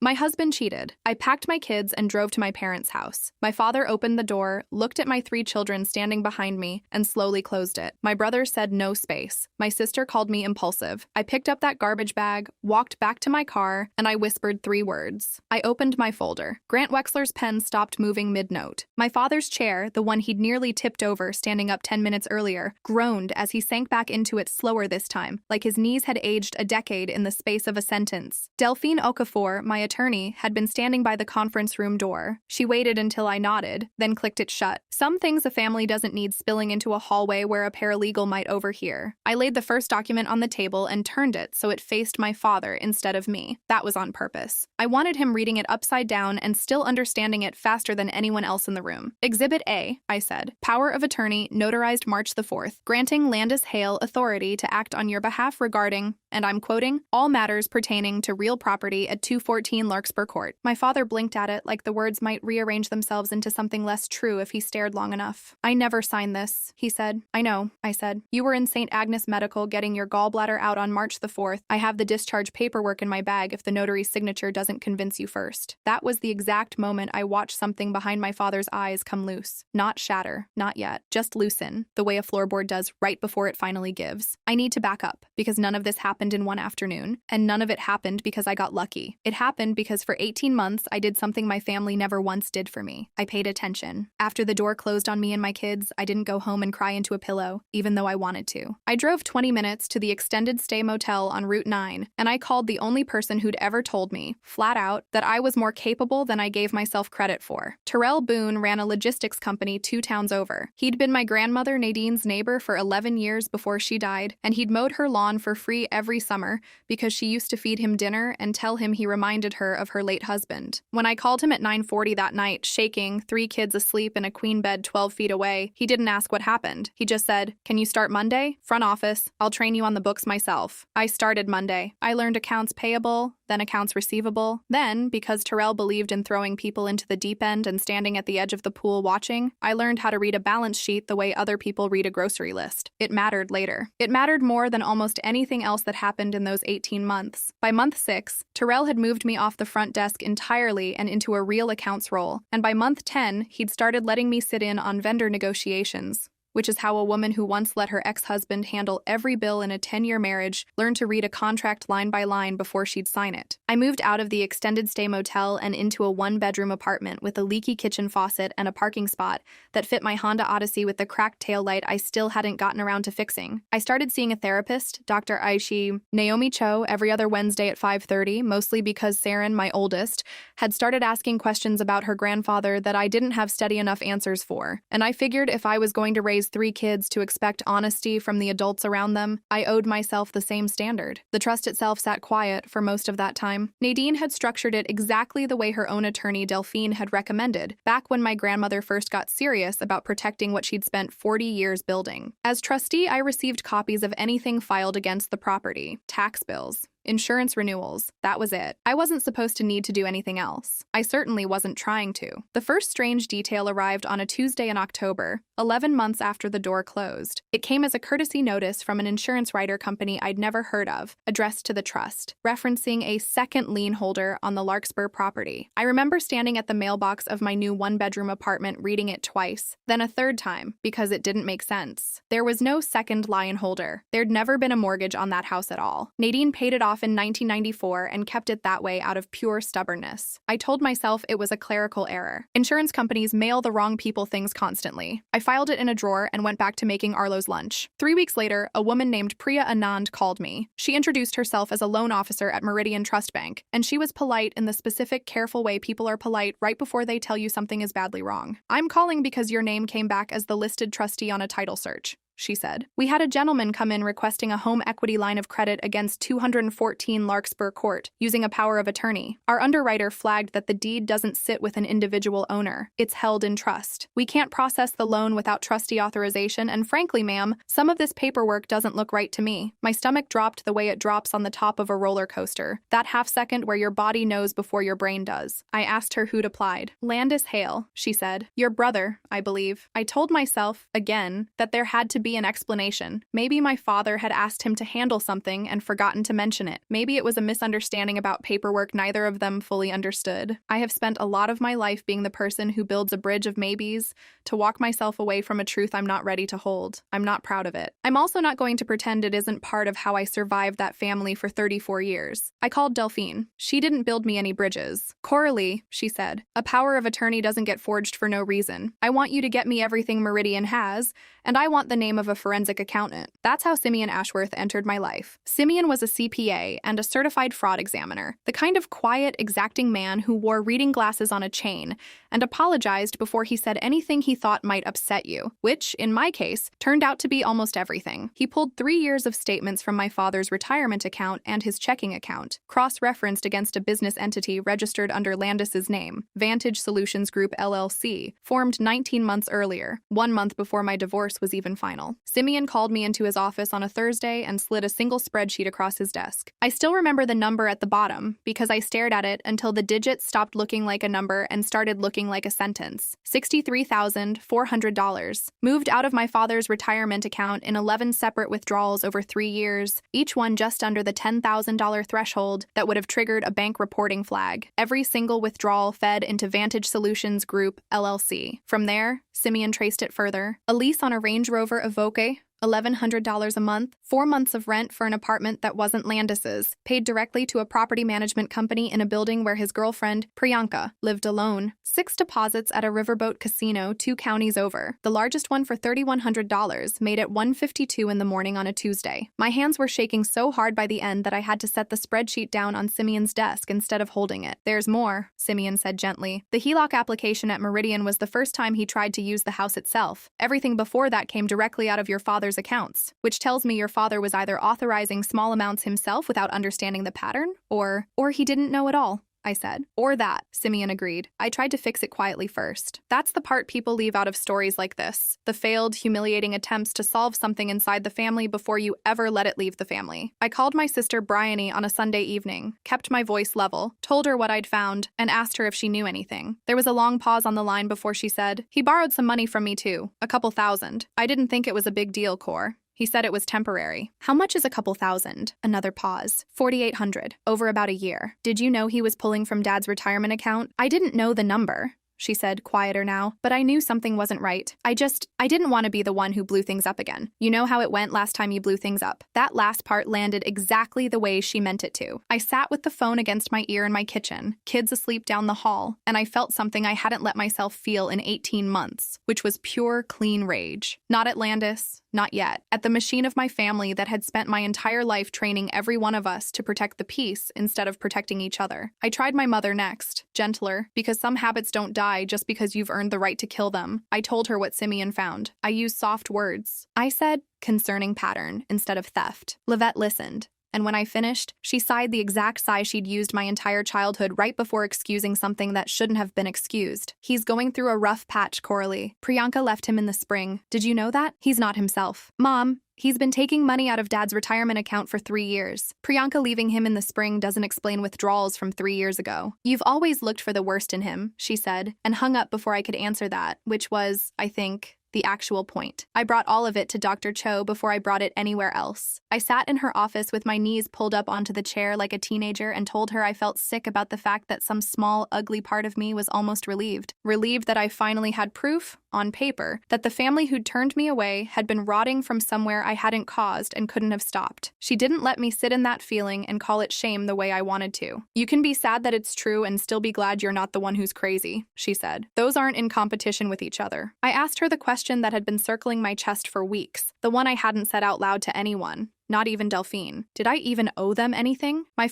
My husband cheated. I packed my kids and drove to my parents' house. My father opened the door, looked at my 3 children standing behind me, and slowly closed it. My brother said no space. My sister called me impulsive. I picked up that garbage bag, walked back to my car, and I whispered 3 words. I opened my folder. Grant Wexler's pen stopped moving mid-note. My father's chair, the one he'd nearly tipped over standing up 10 minutes earlier, groaned as he sank back into it slower this time, like his knees had aged a decade in the space of a sentence. Delphine Okafor, my attorney, had been standing by the conference room door. She waited until I nodded, then clicked it shut. Some things a family doesn't need spilling into a hallway where a paralegal might overhear. I laid the first document on the table and turned it so it faced my father instead of me. That was on purpose. I wanted him reading it upside down and still understanding it faster than anyone else in the room. Exhibit A, I said. Power of attorney, notarized March the 4th, granting Landis Hale authority to act on your behalf regarding, and I'm quoting, all matters pertaining to real property at 214 Larkspur Court. My father blinked at it like the words might rearrange themselves into something less true if he stared long enough. I never signed this, he said. I know, I said. You were in St. Agnes Medical getting your gallbladder out on March the 4th. I have the discharge paperwork in my bag if the notary's signature doesn't convince you first. That was the exact moment I watched something behind my father's eyes come loose. Not shatter, not yet. Just loosen, the way a floorboard does right before it finally gives. I need to back up, because none of this happened in one afternoon, and none of it happened because I got lucky. It happened because for 18 months I did something my family never once did for me. I paid attention. After the door closed on me and my kids, I didn't go home and cry into a pillow, even though I wanted to. I drove 20 minutes to the extended stay motel on Route 9, and I called the only person who'd ever told me, flat out, that I was more capable than I gave myself credit for. Terrell Boone ran a logistics company 2 towns over. He'd been my grandmother Nadine's neighbor for 11 years before she died, and he'd mowed her lawn for free every summer because she used to feed him dinner and tell him he reminded her of her late husband. When I called him at 9:40 that night, shaking, 3 kids asleep in a queen bed 12 feet away, he didn't ask what happened. He just said, "Can you start Monday? Front office. I'll train you on the books myself." I started Monday. I learned accounts payable, then accounts receivable. Then, because Terrell believed in throwing people into the deep end and standing at the edge of the pool watching, I learned how to read a balance sheet the way other people read a grocery list. It mattered later. It mattered more than almost anything else that happened in those 18 months. By month 6, Terrell had moved me off the front desk entirely and into a real accounts role. And by month 10, he'd started letting me sit in on vendor negotiations, which is how a woman who once let her ex-husband handle every bill in a 10-year marriage learned to read a contract line by line before she'd sign it. I moved out of the extended stay motel and into a 1-bedroom apartment with a leaky kitchen faucet and a parking spot that fit my Honda Odyssey with the cracked taillight I still hadn't gotten around to fixing. I started seeing a therapist, Dr. Aishi Naomi Cho, every other Wednesday at 5:30, mostly because Saren, my oldest, had started asking questions about her grandfather that I didn't have steady enough answers for. And I figured if I was going to raise 3 kids to expect honesty from the adults around them, I owed myself the same standard. The trust itself sat quiet for most of that time. Nadine had structured it exactly the way her own attorney Delphine had recommended, back when my grandmother first got serious about protecting what she'd spent 40 years building. As trustee, I received copies of anything filed against the property, tax bills, insurance renewals. That was it. I wasn't supposed to need to do anything else. I certainly wasn't trying to. The first strange detail arrived on a Tuesday in October, 11 months after the door closed. It came as a courtesy notice from an insurance writer company I'd never heard of, addressed to the trust, referencing a second lien holder on the Larkspur property. I remember standing at the mailbox of my new 1-bedroom apartment reading it twice, then a third time, because it didn't make sense. There was no second lien holder. There'd never been a mortgage on that house at all. Nadine paid it off in 1994 and kept it that way out of pure stubbornness. I told myself it was a clerical error. Insurance companies mail the wrong people things constantly. I filed it in a drawer and went back to making Arlo's lunch. 3 weeks later, a woman named Priya Anand called me. She introduced herself as a loan officer at Meridian Trust Bank, and she was polite in the specific, careful way people are polite right before they tell you something is badly wrong. "I'm calling because your name came back as the listed trustee on a title search," she said. "We had a gentleman come in requesting a home equity line of credit against 214 Larkspur Court, using a power of attorney. Our underwriter flagged that the deed doesn't sit with an individual owner. It's held in trust. We can't process the loan without trustee authorization, and frankly, ma'am, some of this paperwork doesn't look right to me." My stomach dropped the way it drops on the top of a roller coaster, that half second where your body knows before your brain does. I asked her who'd applied. "Landis Hale," she said. "Your brother, I believe." I told myself, again, that there had to be an explanation. Maybe my father had asked him to handle something and forgotten to mention it. Maybe it was a misunderstanding about paperwork neither of them fully understood. I have spent a lot of my life being the person who builds a bridge of maybes to walk myself away from a truth I'm not ready to hold. I'm not proud of it. I'm also not going to pretend it isn't part of how I survived that family for 34 years. I called Delphine. She didn't build me any bridges. Coralie, she said, a power of attorney doesn't get forged for no reason. I want you to get me everything Meridian has, and I want the name of a forensic accountant. That's how Simeon Ashworth entered my life. Simeon was a CPA and a certified fraud examiner, the kind of quiet, exacting man who wore reading glasses on a chain and apologized before he said anything he thought might upset you, which, in my case, turned out to be almost everything. He pulled 3 years of statements from my father's retirement account and his checking account, cross-referenced against a business entity registered under Landis's name, Vantage Solutions Group LLC, formed 19 months earlier, 1 month before my divorce was even final. Simeon called me into his office on a Thursday and slid a single spreadsheet across his desk. I still remember the number at the bottom because I stared at it until the digits stopped looking like a number and started looking like a sentence. $63,400. Moved out of my father's retirement account in 11 separate withdrawals over 3 years, each one just under the $10,000 threshold that would have triggered a bank reporting flag. Every single withdrawal fed into Vantage Solutions Group LLC. From there, Simeon traced it further. A lease on a Range Rover Evoque, $1,100 a month, 4 months of rent for an apartment that wasn't Landis's, paid directly to a property management company in a building where his girlfriend, Priyanka, lived alone. 6 deposits at a riverboat casino 2 counties over, the largest one for $3,100, made at 1:52 in the morning on a Tuesday. My hands were shaking so hard by the end that I had to set the spreadsheet down on Simeon's desk instead of holding it. There's more, Simeon said gently. The HELOC application at Meridian was the first time he tried to use the house itself. Everything before that came directly out of your father's accounts, which tells me your father was either authorizing small amounts himself without understanding the pattern, or he didn't know at all, I said. Or that, Simeon agreed. I tried to fix it quietly first. That's the part people leave out of stories like this, the failed, humiliating attempts to solve something inside the family before you ever let it leave the family. I called my sister Bryony on a Sunday evening, kept my voice level, told her what I'd found, and asked her if she knew anything. There was a long pause on the line before she said, "He borrowed some money from me too, a couple thousand. I didn't think it was a big deal, Cor. He said it was temporary." "How much is a couple thousand?" Another pause. $4,800, over about a year. "Did you know he was pulling from Dad's retirement account?" "I didn't know the number," she said, quieter now, "but I knew something wasn't right. I didn't want to be the one who blew things up again. You know how it went last time you blew things up." That last part landed exactly the way she meant it to. I sat with the phone against my ear in my kitchen, kids asleep down the hall, and I felt something I hadn't let myself feel in 18 months, which was pure, clean rage. Not at Landis. Not yet. At the machine of my family that had spent my entire life training every one of us to protect the peace instead of protecting each other. I tried my mother next, gentler, because some habits don't die just because you've earned the right to kill them. I told her what Simeon found. I used soft words. I said, "concerning pattern," instead of theft. Livette listened. And when I finished, she sighed the exact sigh she'd used my entire childhood right before excusing something that shouldn't have been excused. "He's going through a rough patch, Coralie. Priyanka left him in the spring. Did you know that? He's not himself." "Mom, he's been taking money out of Dad's retirement account for 3 years. Priyanka leaving him in the spring doesn't explain withdrawals from 3 years ago." "You've always looked for the worst in him," she said, and hung up before I could answer that, which was, I think, the actual point. I brought all of it to Dr. Cho before I brought it anywhere else. I sat in her office with my knees pulled up onto the chair like a teenager and told her I felt sick about the fact that some small, ugly part of me was almost relieved. Relieved that I finally had proof, on paper, that the family who'd turned me away had been rotting from somewhere I hadn't caused and couldn't have stopped. She didn't let me sit in that feeling and call it shame the way I wanted to. "You can be sad that it's true and still be glad you're not the one who's crazy," she said. "Those aren't in competition with each other." I asked her the question that had been circling my chest for weeks, the one I hadn't said out loud to anyone. Not even Delphine. Did I even owe them anything? I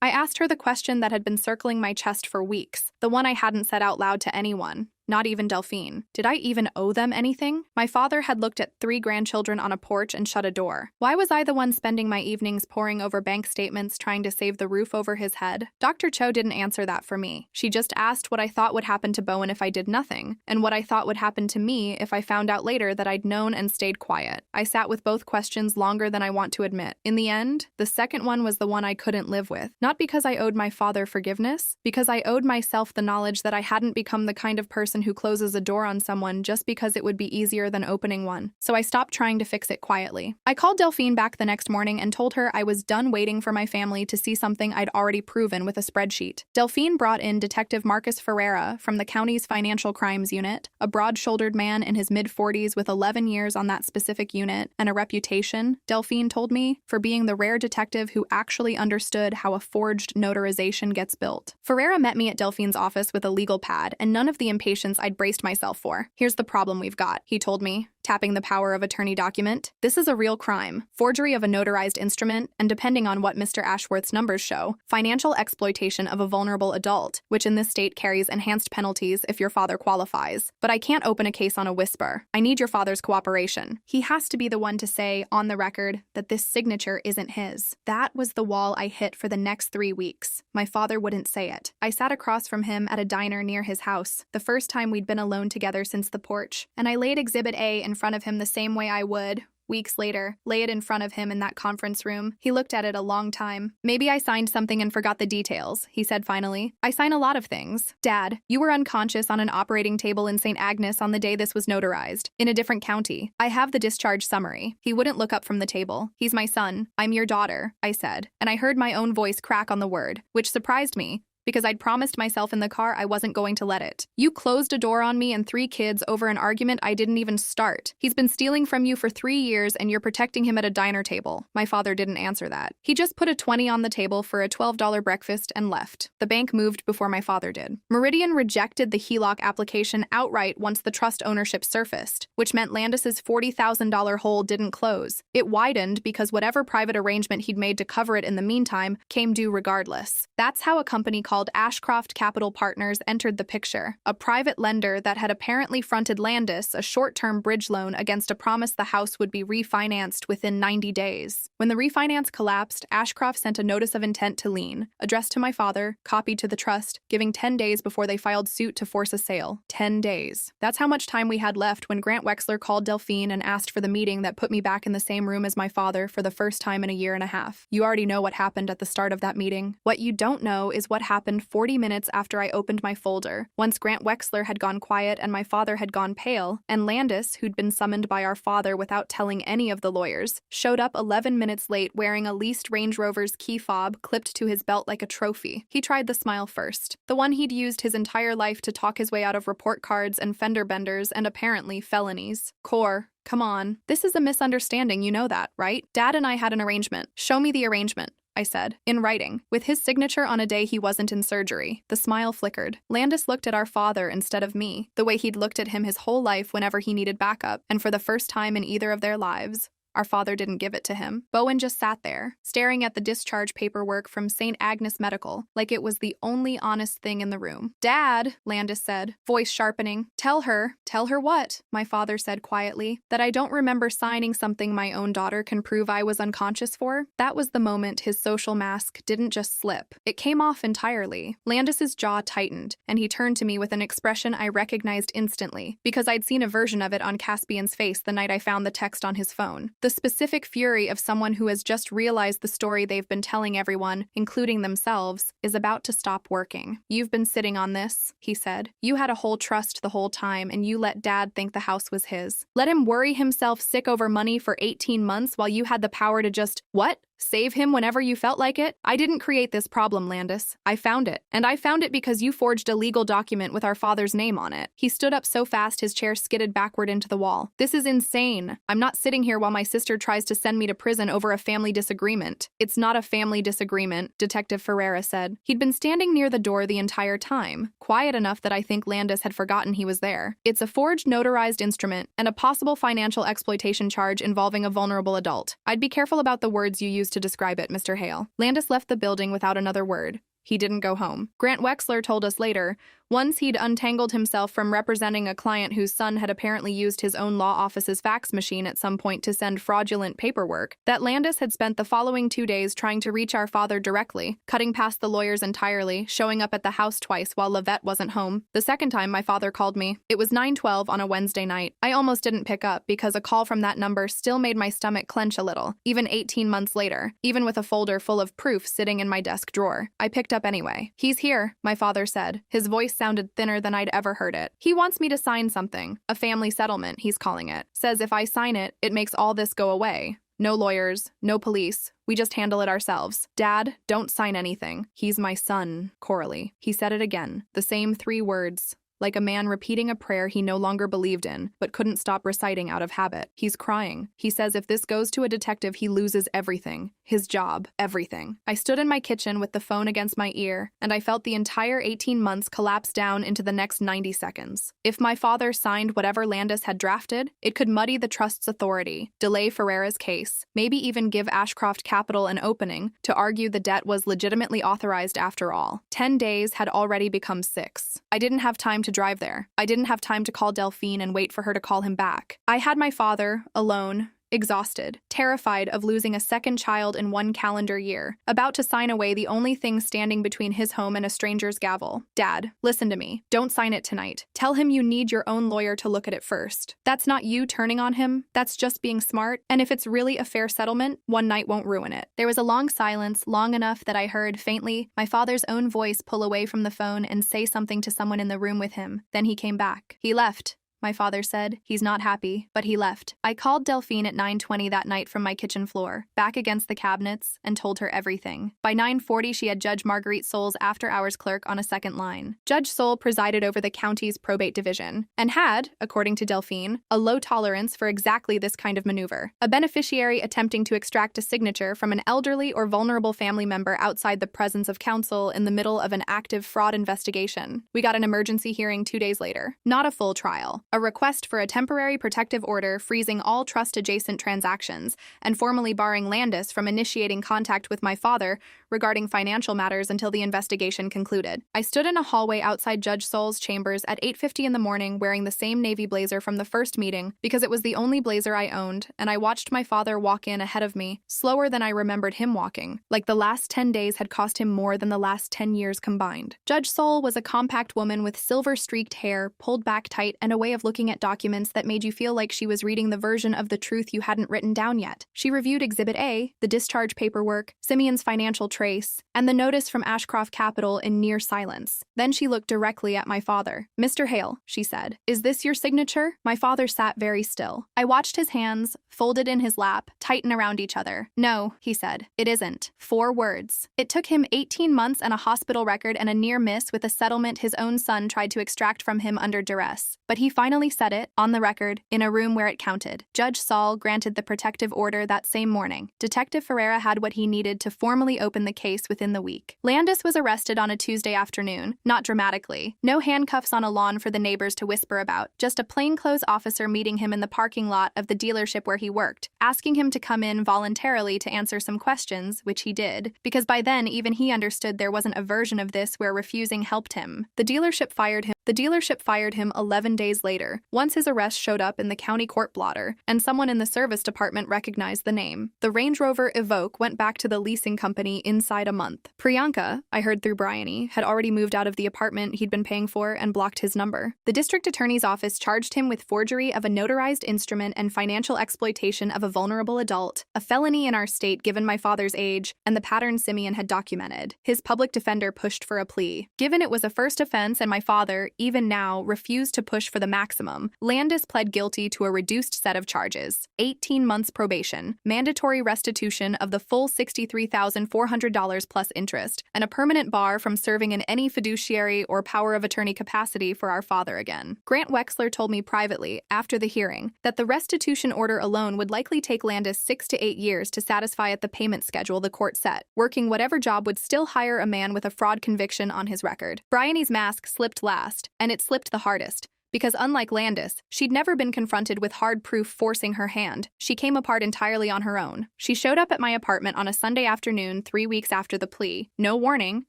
asked her the question that had been circling my chest for weeks, the one I hadn't said out loud to anyone. Not even Delphine. Did I even owe them anything? My father had looked at 3 grandchildren on a porch and shut a door. Why was I the one spending my evenings poring over bank statements trying to save the roof over his head? Dr. Cho didn't answer that for me. She just asked what I thought would happen to Bowen if I did nothing, and what I thought would happen to me if I found out later that I'd known and stayed quiet. I sat with both questions longer than I want to admit. In the end, the second one was the one I couldn't live with. Not because I owed my father forgiveness, because I owed myself the knowledge that I hadn't become the kind of person person who closes a door on someone just because it would be easier than opening one, so I stopped trying to fix it quietly. I called Delphine back the next morning and told her I was done waiting for my family to see something I'd already proven with a spreadsheet. Delphine brought in Detective Marcus Ferreira from the county's Financial Crimes Unit, a broad-shouldered man in his mid-40s with 11 years on that specific unit and a reputation, Delphine told me, for being the rare detective who actually understood how a forged notarization gets built. Ferreira met me at Delphine's office with a legal pad and none of the impatience I'd braced myself for. "Here's the problem we've got," he told me, tapping the power of attorney document. "This is a real crime, forgery of a notarized instrument, and depending on what Mr. Ashworth's numbers show, financial exploitation of a vulnerable adult, which in this state carries enhanced penalties if your father qualifies. But I can't open a case on a whisper. I need your father's cooperation. He has to be the one to say, on the record, that this signature isn't his." That was the wall I hit for the next 3 weeks. My father wouldn't say it. I sat across from him at a diner near his house, the first time we'd been alone together since the porch, and I laid Exhibit A in front of him the same way I would, weeks later, lay it in front of him in that conference room. He looked at it a long time. "Maybe I signed something and forgot the details," he said finally. "I sign a lot of things. Dad, you were unconscious on an operating table in St. Agnes on the day this was notarized, in a different county. I have the discharge summary." He wouldn't look up from the table. "He's my son. I'm your daughter," I said, and I heard my own voice crack on the word, which surprised me, because I'd promised myself in the car I wasn't going to let it. "You closed a door on me and 3 kids over an argument I didn't even start. He's been stealing from you for 3 years and you're protecting him at a diner table." My father didn't answer that. He just put a 20 on the table for a $12 breakfast and left. The bank moved before my father did. Meridian rejected the HELOC application outright once the trust ownership surfaced, which meant Landis's $40,000 hole didn't close. It widened because whatever private arrangement he'd made to cover it in the meantime came due regardless. That's how a company called Ashcroft Capital Partners entered the picture, a private lender that had apparently fronted Landis a short-term bridge loan against a promise the house would be refinanced within 90 days. When the refinance collapsed, Ashcroft sent a notice of intent to lien, addressed to my father, copied to the trust, giving 10 days before they filed suit to force a sale. 10 days. That's how much time we had left when Grant Wexler called Delphine and asked for the meeting that put me back in the same room as my father for the first time in a year and a half. You already know what happened at the start of that meeting. What you don't know is what happened 40 minutes after I opened my folder, once Grant Wexler had gone quiet and my father had gone pale, and Landis, who'd been summoned by our father without telling any of the lawyers, showed up 11 minutes late wearing a leased Range Rover's key fob clipped to his belt like a trophy. He tried the smile first, the one he'd used his entire life to talk his way out of report cards and fender benders and apparently felonies. "Core, come on. This is a misunderstanding, you know that, right? Dad and I had an arrangement. Show me the arrangement," I said, in writing, with his signature on a day he wasn't in surgery. The smile flickered. Landis looked at our father instead of me, the way he'd looked at him his whole life whenever he needed backup, and for the first time in either of their lives, our father didn't give it to him. Bowen just sat there, staring at the discharge paperwork from St. Agnes Medical, like it was the only honest thing in the room. "Dad," Landis said, voice sharpening. Tell her what?" My father said quietly. "That I don't remember signing something my own daughter can prove I was unconscious for?" That was the moment his social mask didn't just slip. It came off entirely. Landis's jaw tightened, and he turned to me with an expression I recognized instantly, because I'd seen a version of it on Caspian's face the night I found the text on his phone. The specific fury of someone who has just realized the story they've been telling everyone, including themselves, is about to stop working. "You've been sitting on this," he said. "You had a whole trust the whole time, and you let Dad think the house was his. Let him worry himself sick over money for 18 months while you had the power to just, what? Save him whenever you felt like it? I didn't create this problem, Landis. I found it. And I found it because you forged a legal document with our father's name on it." He stood up so fast his chair skidded backward into the wall. "This is insane. I'm not sitting here while my sister tries to send me to prison over a family disagreement." "It's not a family disagreement," Detective Ferreira said. He'd been standing near the door the entire time, quiet enough that I think Landis had forgotten he was there. "It's a forged notarized instrument and a possible financial exploitation charge involving a vulnerable adult. I'd be careful about the words you use to describe it, Mr. Hale." Landis left the building without another word. He didn't go home. Grant Wexler told us later, once he'd untangled himself from representing a client whose son had apparently used his own law office's fax machine at some point to send fraudulent paperwork, that Landis had spent the following 2 days trying to reach our father directly, cutting past the lawyers entirely, showing up at the house twice while Lavette wasn't home. The second time my father called me, it was 9:12 on a Wednesday night. I almost didn't pick up because a call from that number still made my stomach clench a little, even 18 months later, even with a folder full of proof sitting in my desk drawer. I picked up up anyway? He's here, my father said. His voice sounded thinner than I'd ever heard it. He wants me to sign something, a family settlement, he's calling it. Says if I sign it, it makes all this go away. No lawyers, no police. We just handle it ourselves. Dad, don't sign anything. He's my son, Coralie. He said it again, the same 3 words. Like a man repeating a prayer he no longer believed in, but couldn't stop reciting out of habit. He's crying. He says if this goes to a detective, he loses everything. His job, everything. I stood in my kitchen with the phone against my ear, and I felt the entire 18 months collapse down into the next 90 seconds. If my father signed whatever Landis had drafted, it could muddy the trust's authority, delay Ferreira's case, maybe even give Ashcroft Capital an opening to argue the debt was legitimately authorized after all. 10 days had already become 6. I didn't have time to drive there. I didn't have time to call Delphine and wait for her to call him back. I had my father, alone, exhausted, terrified of losing a second child in 1 calendar year, about to sign away the only thing standing between his home and a stranger's gavel. Dad, listen to me. Don't sign it tonight. Tell him you need your own lawyer to look at it first. That's not you turning on him. That's just being smart. And if it's really a fair settlement, 1 night won't ruin it. There was a long silence, long enough that I heard, faintly, my father's own voice pull away from the phone and say something to someone in the room with him. Then he came back. He left. My father said. He's not happy, but he left. I called Delphine at 9:20 that night from my kitchen floor, back against the cabinets, and told her everything. By 9:40, she had Judge Marguerite Soul's after-hours clerk on a second line. Judge Soul presided over the county's probate division, and had, according to Delphine, a low tolerance for exactly this kind of maneuver. A beneficiary attempting to extract a signature from an elderly or vulnerable family member outside the presence of counsel in the middle of an active fraud investigation. We got an emergency hearing 2 days later. Not a full trial. A request for a temporary protective order freezing all trust-adjacent transactions and formally barring Landis from initiating contact with my father regarding financial matters until the investigation concluded. I stood in a hallway outside Judge Soul's chambers at 8:50 in the morning wearing the same navy blazer from the first meeting because it was the only blazer I owned, and I watched my father walk in ahead of me, slower than I remembered him walking, like the last 10 days had cost him more than the last 10 years combined. Judge Soul was a compact woman with silver-streaked hair, pulled back tight, and a way of looking at documents that made you feel like she was reading the version of the truth you hadn't written down yet. She reviewed Exhibit A, the discharge paperwork, Simeon's financial trace, and the notice from Ashcroft Capital in near silence. Then she looked directly at my father. "Mr. Hale," she said, "is this your signature?" My father sat very still. I watched his hands, folded in his lap, tighten around each other. "No," he said, "it isn't." 4 words. It took him 18 months and a hospital record and a near miss with a settlement his own son tried to extract from him under duress. But he finally said it, on the record, in a room where it counted. Judge Saul granted the protective order that same morning. Detective Ferreira had what he needed to formally open the case within the week. Landis was arrested on a Tuesday afternoon, not dramatically. No handcuffs on a lawn for the neighbors to whisper about, just a plainclothes officer meeting him in the parking lot of the dealership where he worked, asking him to come in voluntarily to answer some questions, which he did, because by then even he understood there wasn't a version of this where refusing helped him. The dealership fired him 11 days later, once his arrest showed up in the county court blotter, and someone in the service department recognized the name. The Range Rover Evoque went back to the leasing company inside a month. Priyanka, I heard through Bryony, had already moved out of the apartment he'd been paying for and blocked his number. The district attorney's office charged him with forgery of a notarized instrument and financial exploitation of a vulnerable adult, a felony in our state given my father's age, and the pattern Simeon had documented. His public defender pushed for a plea. Given it was a first offense and my father, even now, refused to push for the maximum, Landis pled guilty to a reduced set of charges: 18 months probation, mandatory restitution of the full $63,400 plus interest, and a permanent bar from serving in any fiduciary or power of attorney capacity for our father again. Grant Wexler told me privately, after the hearing, that the restitution order alone would likely take Landis 6 to 8 years to satisfy at the payment schedule the court set. Working whatever job would still hire a man with a fraud conviction on his record. Bryony's mask slipped last, and it slipped the hardest. Because unlike Landis, she'd never been confronted with hard proof forcing her hand. She came apart entirely on her own. She showed up at my apartment on a Sunday afternoon 3 weeks after the plea. No warning,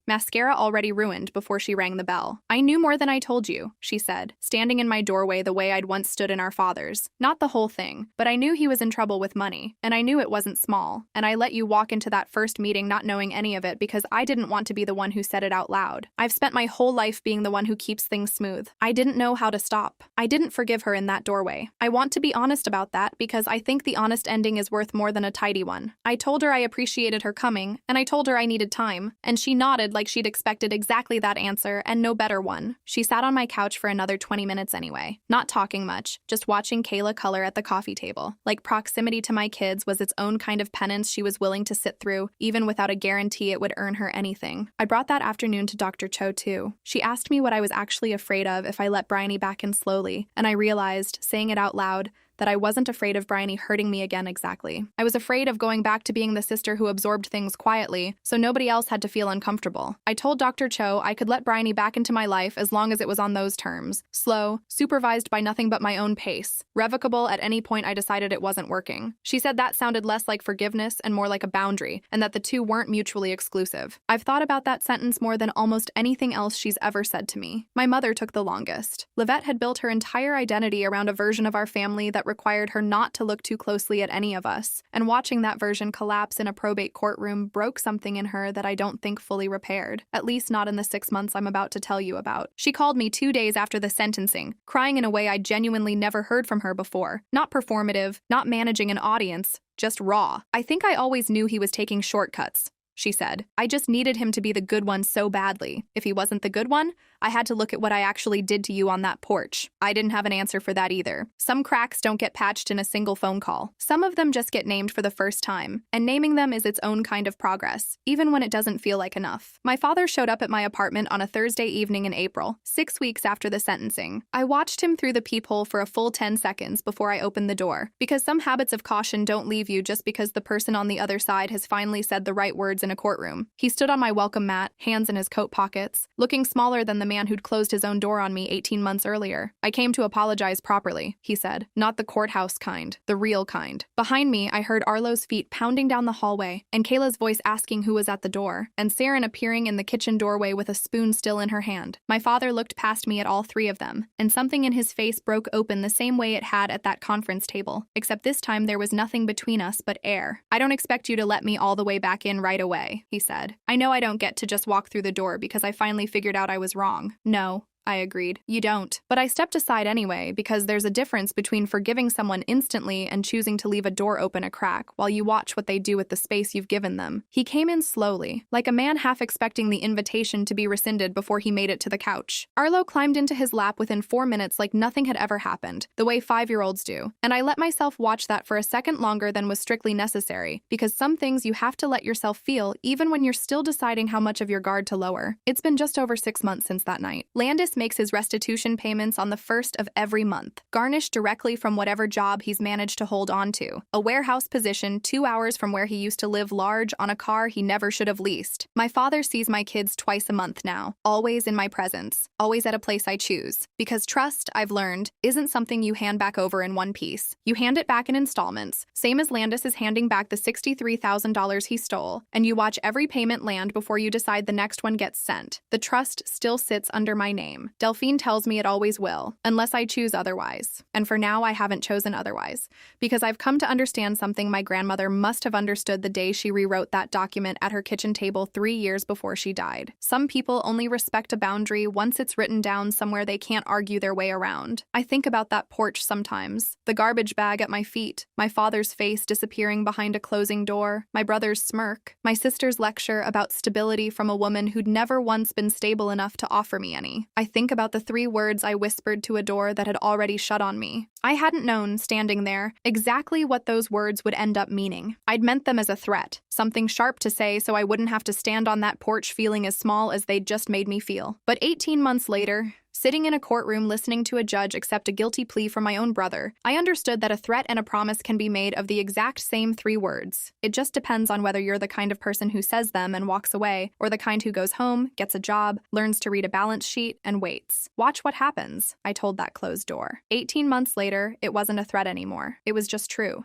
mascara already ruined before she rang the bell. "I knew more than I told you," she said, standing in my doorway the way I'd once stood in our father's. "Not the whole thing, but I knew he was in trouble with money, and I knew it wasn't small, and I let you walk into that first meeting not knowing any of it because I didn't want to be the one who said it out loud. I've spent my whole life being the one who keeps things smooth. I didn't know how to stop. I didn't forgive her in that doorway. I want to be honest about that because I think the honest ending is worth more than a tidy one. I told her I appreciated her coming, and I told her I needed time, and she nodded like she'd expected exactly that answer and no better one. She sat on my couch for another 20 minutes anyway, not talking much, just watching Kayla color at the coffee table. Like proximity to my kids was its own kind of penance she was willing to sit through, even without a guarantee it would earn her anything. I brought that afternoon to Dr. Cho too. She asked me what I was actually afraid of if I let Bryony back in slowly, and I realized, saying it out loud, that I wasn't afraid of Bryony hurting me again exactly. I was afraid of going back to being the sister who absorbed things quietly, so nobody else had to feel uncomfortable. I told Dr. Cho I could let Bryony back into my life as long as it was on those terms. Slow, supervised by nothing but my own pace. Revocable at any point I decided it wasn't working. She said that sounded less like forgiveness and more like a boundary, and that the two weren't mutually exclusive. I've thought about that sentence more than almost anything else she's ever said to me. My mother took the longest. Livette had built her entire identity around a version of our family that required her not to look too closely at any of us, and watching that version collapse in a probate courtroom broke something in her that I don't think fully repaired, at least not in the 6 months I'm about to tell you about. She called me 2 days after the sentencing, crying in a way I genuinely never heard from her before. Not performative, not managing an audience, just raw. "I think I always knew he was taking shortcuts," she said. "I just needed him to be the good one so badly. If he wasn't the good one, I had to look at what I actually did to you on that porch." I didn't have an answer for that either. Some cracks don't get patched in a single phone call. Some of them just get named for the first time, and naming them is its own kind of progress, even when it doesn't feel like enough. My father showed up at my apartment on a Thursday evening in April, 6 weeks after the sentencing. I watched him through the peephole for a full 10 seconds before I opened the door, because some habits of caution don't leave you just because the person on the other side has finally said the right words in a courtroom. He stood on my welcome mat, hands in his coat pockets, looking smaller than the man who'd closed his own door on me 18 months earlier. "I came to apologize properly," he said. "Not the courthouse kind, the real kind." Behind me, I heard Arlo's feet pounding down the hallway, and Kayla's voice asking who was at the door, and Saren appearing in the kitchen doorway with a spoon still in her hand. My father looked past me at all three of them, and something in his face broke open the same way it had at that conference table, except this time there was nothing between us but air. "I don't expect you to let me all the way back in right away," he said. "I know I don't get to just walk through the door because I finally figured out I was wrong." "No," I agreed. "You don't." But I stepped aside anyway, because there's a difference between forgiving someone instantly and choosing to leave a door open a crack while you watch what they do with the space you've given them. He came in slowly, like a man half expecting the invitation to be rescinded before he made it to the couch. Arlo climbed into his lap within 4 minutes like nothing had ever happened, the way 5-year-olds do, and I let myself watch that for a second longer than was strictly necessary, because some things you have to let yourself feel even when you're still deciding how much of your guard to lower. It's been just over 6 months since that night. Landis makes his restitution payments on the 1st of every month, garnished directly from whatever job he's managed to hold on to. A warehouse position 2 hours from where he used to live, large, on a car he never should have leased. My father sees my kids twice a month now, always in my presence, always at a place I choose. Because trust, I've learned, isn't something you hand back over in one piece. You hand it back in installments, same as Landis is handing back the $63,000 he stole, and you watch every payment land before you decide the next one gets sent. The trust still sits under my name. Delphine tells me it always will, unless I choose otherwise. And for now, I haven't chosen otherwise, because I've come to understand something my grandmother must have understood the day she rewrote that document at her kitchen table 3 years before she died. Some people only respect a boundary once it's written down somewhere they can't argue their way around. I think about that porch sometimes, the garbage bag at my feet, my father's face disappearing behind a closing door, my brother's smirk, my sister's lecture about stability from a woman who'd never once been stable enough to offer me any. I think about the 3 words I whispered to a door that had already shut on me. I hadn't known, standing there, exactly what those words would end up meaning. I'd meant them as a threat, something sharp to say so I wouldn't have to stand on that porch feeling as small as they'd just made me feel. But 18 months later, sitting in a courtroom listening to a judge accept a guilty plea from my own brother, I understood that a threat and a promise can be made of the exact same 3 words. It just depends on whether you're the kind of person who says them and walks away, or the kind who goes home, gets a job, learns to read a balance sheet, and waits. Watch what happens, I told that closed door. 18 months later, it wasn't a threat anymore. It was just true.